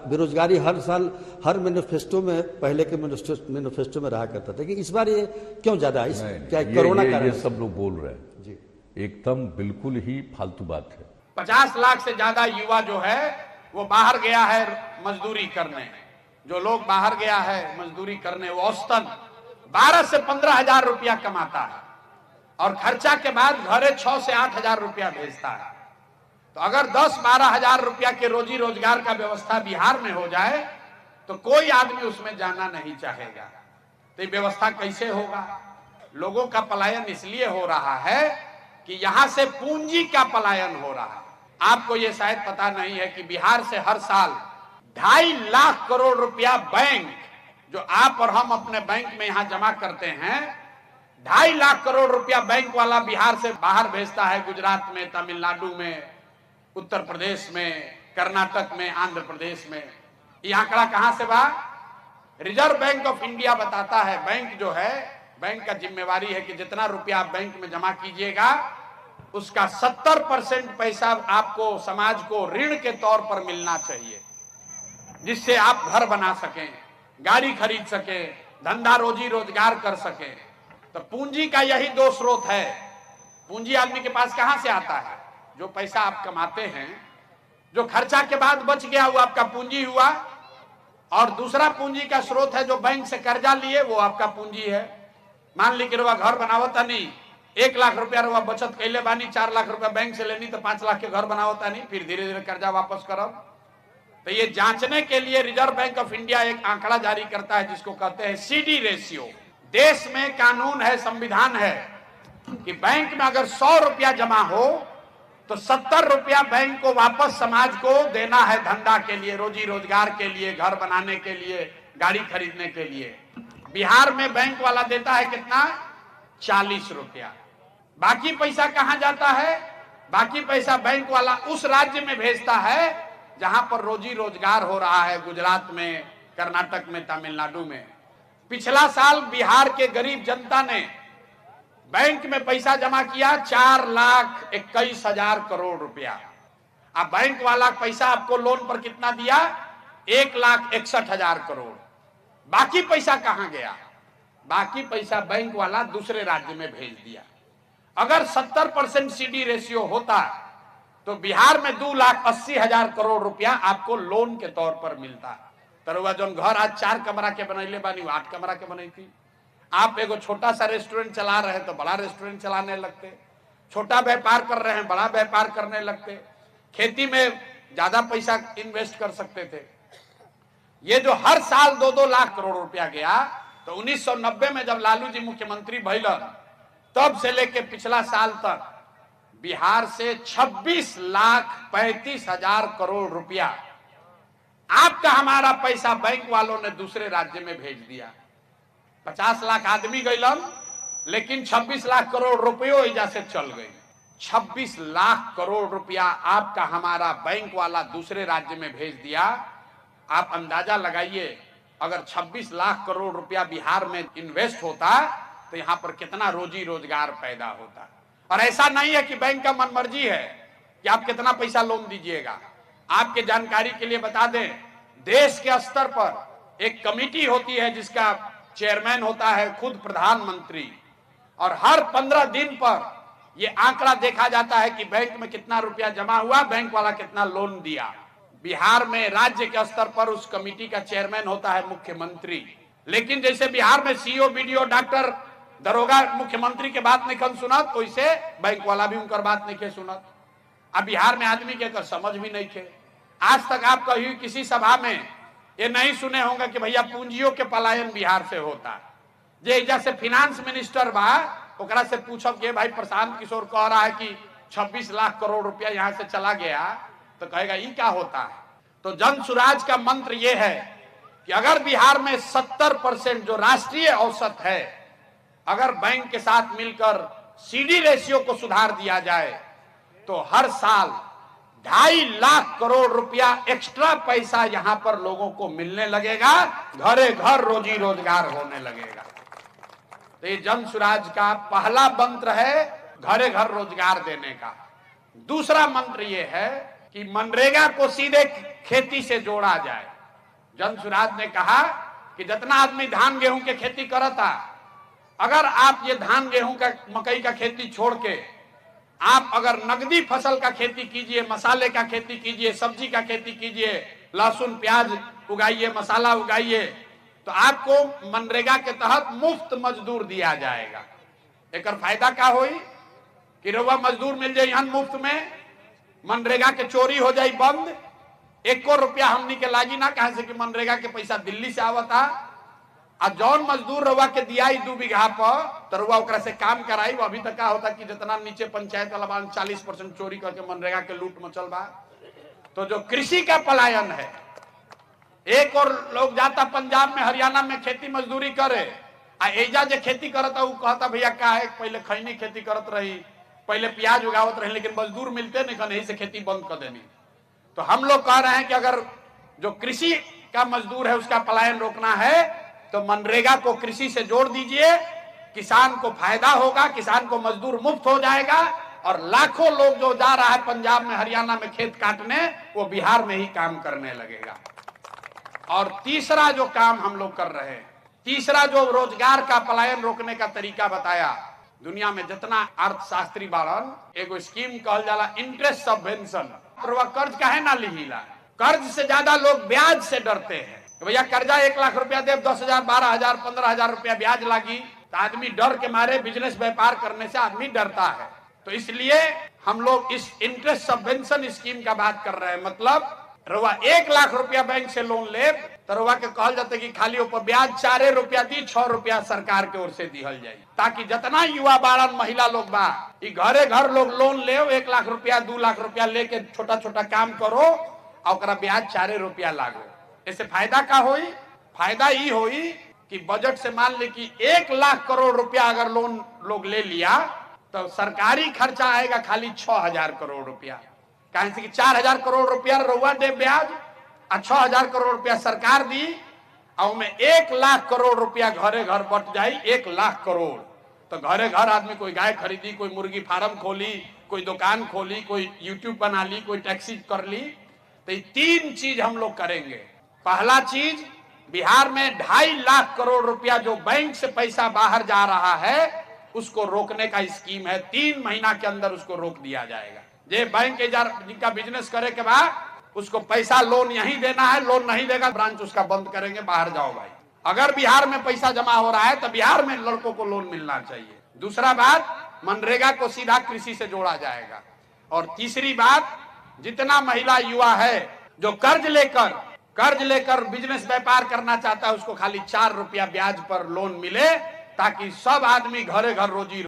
बेरोजगारी हर साल हर मैनिफेस्टो में पहले के मैनिफेस्टो में रहा करता था कि इस बार ये क्यों ज्यादा क्या कोरोना कारण? ये सब लोग बोल रहे हैं जी, एकदम बिल्कुल ही फालतू बात है। 50 लाख से ज्यादा युवा जो है वो बाहर गया है मजदूरी करने। जो लोग बाहर गया है मजदूरी करने वो औसतन 12 से 15 हजार रुपया कमाता है और खर्चा के बाद घरे 6 से 8 हजार रुपया भेजता है। तो अगर 10-12 हजार रुपया के रोजी रोजगार का व्यवस्था बिहार में हो जाए तो कोई आदमी उसमें जाना नहीं चाहेगा। तो ये व्यवस्था कैसे होगा? लोगों का पलायन इसलिए हो रहा है कि यहां से पूंजी का पलायन हो रहा है। आपको ये शायद पता नहीं है कि बिहार से हर साल 2.5 लाख करोड़ रुपया बैंक, जो आप और हम अपने बैंक में यहां जमा करते हैं, 2.5 लाख करोड़ रुपया बैंक वाला बिहार से बाहर भेजता है। गुजरात में, तमिलनाडु में, उत्तर प्रदेश में, कर्नाटक में, आंध्र प्रदेश में। ये आंकड़ा कहां से बा? रिजर्व बैंक ऑफ इंडिया बताता है। बैंक जो है, बैंक का जिम्मेवारी है कि जितना रुपया आप बैंक में जमा कीजिएगा उसका 70% पैसा आपको, समाज को ऋण के तौर पर मिलना चाहिए, जिससे आप घर बना सकें, गाड़ी खरीद सकें, धंधा रोजी रोजगार कर सकें। तो पूंजी का यही दो स्रोत है। पूंजी आदमी के पास कहां से आता है? जो पैसा आप कमाते हैं, जो खर्चा के बाद बच गया वो आपका पूंजी हुआ, और दूसरा पूंजी का स्रोत है जो बैंक से कर्जा लिए, वो आपका पूंजी है। मान ली कि रुआ घर बनावता नहीं, 1 लाख रुपया रुआ बचत कैले बानी, 4 लाख रुपया बैंक से लेनी तो 5 लाख के घर बनावता नहीं, फिर धीरे धीरे कर्जा वापस करब। तो ये जांचने के लिए रिजर्व बैंक ऑफ इंडिया एक आंकड़ा जारी करता है जिसको कहते हैं CD रेशियो। देश में कानून है, संविधान है कि बैंक में अगर 100 रुपया जमा हो तो 70 रुपया बैंक को वापस समाज को देना है, धंधा के लिए, रोजी रोजगार के लिए, घर बनाने के लिए, गाड़ी खरीदने के लिए। बिहार में बैंक वाला देता है कितना? 40 रुपया। बाकी पैसा कहां जाता है? बाकी पैसा बैंक वाला उस राज्य में भेजता है जहां पर रोजी रोजगार हो रहा है, गुजरात में, कर्नाटक में, तमिलनाडु में। पिछला साल बिहार के गरीब जनता ने बैंक में पैसा जमा किया 4,21,000 करोड़ रुपया। अब बैंक वाला पैसा आपको लोन पर कितना दिया? 1,61,000 करोड़। बाकी पैसा कहां गया? बाकी पैसा बैंक वाला दूसरे राज्य में भेज दिया। अगर 70% CD रेशियो होता तो बिहार में 2,80,000 करोड़ रुपया आपको लोन के तौर पर मिलता। तरुआ जो घर आज 4 कमरा के बनैले बानी, 8 कमरा के बनाई थी। आप एगो छोटा सा रेस्टोरेंट चला रहे हैं तो बड़ा रेस्टोरेंट चलाने लगते, छोटा व्यापार कर रहे हैं बड़ा व्यापार करने लगते, खेती में ज्यादा पैसा इन्वेस्ट कर सकते थे। ये जो हर साल 2-2 लाख करोड़ रुपया गया, तो 1990 में जब लालू जी मुख्यमंत्री भइलन तब से लेके पिछला साल तक बिहार से 26,35,000 करोड़ रुपया आपका हमारा पैसा बैंक वालों ने दूसरे राज्य में भेज दिया। 50 लाख आदमी गइलन, लेकिन 26 लाख करोड़ रुपयों इजा से चल गई। 26 लाख करोड़ रुपया आपका हमारा बैंक वाला दूसरे राज्य में भेज दिया। आप अंदाजा लगाइए, अगर 26 लाख करोड़ रुपया बिहार में इन्वेस्ट होता तो यहां पर कितना रोजी रोजगार पैदा होता। और ऐसा नहीं है कि बैंक का मनमर्जी है कि आप कितना पैसा लोन दीजिएगा। आपके जानकारी के लिए बता दें, देश के स्तर पर एक कमेटी होती है जिसका चेयरमैन होता है खुद प्रधानमंत्री, और हर 15 दिन पर यह आंकड़ा देखा जाता है कि बैंक में कितना रुपया जमा हुआ, बैंक वाला कितना लोन दिया। बिहार में राज्य के स्तर पर उस कमेटी का चेयरमैन होता है मुख्यमंत्री। लेकिन जैसे बिहार में CEO, BDO, डॉक्टर, दरोगा मुख्यमंत्री के बात नहीं कन सुनत, वैसे बैंक वाला भी उनकर बात नहीं के सुनत। अब बिहार में आदमी के समझ भी नहीं थे। आज तक आप कहीं किसी सभा में ये नहीं सुने होंगे कि भैया पूंजियों के पलायन बिहार से होता। जे जैसे फिनांस मिनिस्टर बा, ओकरा से पूछब कि भाई प्रशांत किशोर कह रहा है कि 26 लाख करोड़ रुपया यहां से चला गया, तो कहेगा ये क्या होता है। तो जन सुराज का मंत्र ये है कि अगर बिहार में 70% जो राष्ट्रीय औसत है, अगर बैंक के साथ मिलकर CD रेशियो को सुधार दिया जाए तो हर साल 2.5 लाख करोड़ रुपया एक्स्ट्रा पैसा यहां पर लोगों को मिलने लगेगा, घरे घर रोजी रोजगार होने लगेगा। तो ये जन सुराज का पहला मंत्र है घरे घर रोजगार देने का। दूसरा मंत्र ये है कि मनरेगा को सीधे खेती से जोड़ा जाए। जन सुराज ने कहा कि जितना आदमी धान गेहूं के खेती करता, अगर आप ये धान गेहूं का मकई का खेती छोड़ के आप अगर नगदी फसल का खेती कीजिए, मसाले का खेती कीजिए, सब्जी का खेती कीजिए, लहसुन प्याज उगाइए, मसाला उगाइए, तो आपको मनरेगा के तहत मुफ्त मजदूर दिया जाएगा। एक फायदा क्या होई कि रउआ मजदूर मिल जाए मुफ्त में, मनरेगा के चोरी हो जाए बंद, 1 रुपया हमनी के लागी ना, कहे से कि मनरेगा के पैसा दिल्ली से आवता, आ जौन मजदूर रउआ के दियाई 2 बीघा पर, तो रउआ ओकरा से काम कराई। वो अभी तक क्या होता कि जितना नीचे पंचायत वाला 40% चोरी करके मनरेगा के लूट मचल बा। तो जो कृषि का पलायन है, एक और लोग जाता पंजाब में हरियाणा में खेती मजदूरी करे, आ एजा जो खेती करता वो कहता भैया क्या है, पहले खैनी खेती करत रही, पहले प्याज उगावत रही, लेकिन मजदूर मिलते नहीं, यही से खेती बंद कर देनी। तो हम लोग कह रहे हैं कि अगर जो कृषि का मजदूर है उसका पलायन रोकना है तो मनरेगा को कृषि से जोड़ दीजिए, किसान को फायदा होगा, किसान को मजदूर मुफ्त हो जाएगा, और लाखों लोग जो जा रहा है पंजाब में हरियाणा में खेत काटने, वो बिहार में ही काम करने लगेगा। और तीसरा जो काम हम लोग कर रहे हैं, तीसरा जो रोजगार का पलायन रोकने का तरीका बताया, दुनिया में जितना अर्थशास्त्री बाड़न, एगो स्कीम कहल जाला इंटरेस्ट सबवेंशन। कर्ज काहे ना लिहिला, कर्ज से ज्यादा लोग ब्याज से डरते हैं। भैया कर्जा 1 लाख रुपया दे, 10,000 12,000 15,000 रुपया ब्याज लागी, तो आदमी डर के मारे बिजनेस व्यापार करने से आदमी डरता है। तो इसलिए हम लोग इस इंटरेस्ट सबवेंशन स्कीम का बात कर रहे हैं। मतलब रउआ 1 लाख रुपया बैंक से लोन ले, तो रउआ के कहल जाते कि खाली ऊपर ब्याज 4 रुपया दी, 6 रुपया सरकार के ओर से दिहल जाये, ताकि जितना युवा बाड़न महिला लोग बा, घरे घर लोग लोन ले, 1 लाख रुपया 2 लाख रुपया लेके छोटा छोटा काम करो, और ब्याज 4 रुपया लागो। इससे फायदा क्या होई? फायदा ये होई कि बजट से मान ले कि 1 लाख करोड़ रुपया अगर लोन लोग ले लिया, तो सरकारी खर्चा आएगा खाली 6,000 करोड़ रुपया। कहे से कि 4,000 करोड़ रुपया रउआ दे ब्याज, और 6,000 करोड़ रुपया सरकार दी, और में 1 लाख करोड़ रुपया घरे घर बट जाये। 1 लाख करोड़ तो घरे घर आदमी कोई गाय खरीदी, कोई मुर्गी फार्म खोली, कोई दुकान खोली, कोई यूट्यूब बना ली, कोई टैक्सी कर ली। तो ये 3 चीज हम लोग करेंगे। पहला चीज, बिहार में 2.5 लाख करोड़ रुपया जो बैंक से पैसा बाहर जा रहा है, उसको रोकने का स्कीम है। 3 महीना के अंदर उसको रोक दिया जाएगा। जे बैंक जिनका बिजनेस करे के बाद उसको पैसा लोन यहीं देना है, लोन नहीं देगा ब्रांच उसका बंद करेंगे, बाहर जाओ भाई। अगर बिहार में पैसा जमा हो रहा है तो बिहार में लड़कों को लोन मिलना चाहिए। दूसरा बात, मनरेगा को सीधा कृषि से जोड़ा जाएगा। और तीसरी बात, जितना महिला युवा है जो कर्ज लेकर बिजनेस व्यापार करना चाहता है, उसको खाली 4 रुपया ब्याज पर लोन मिले, ताकि सब आदमी घरे घर रोजी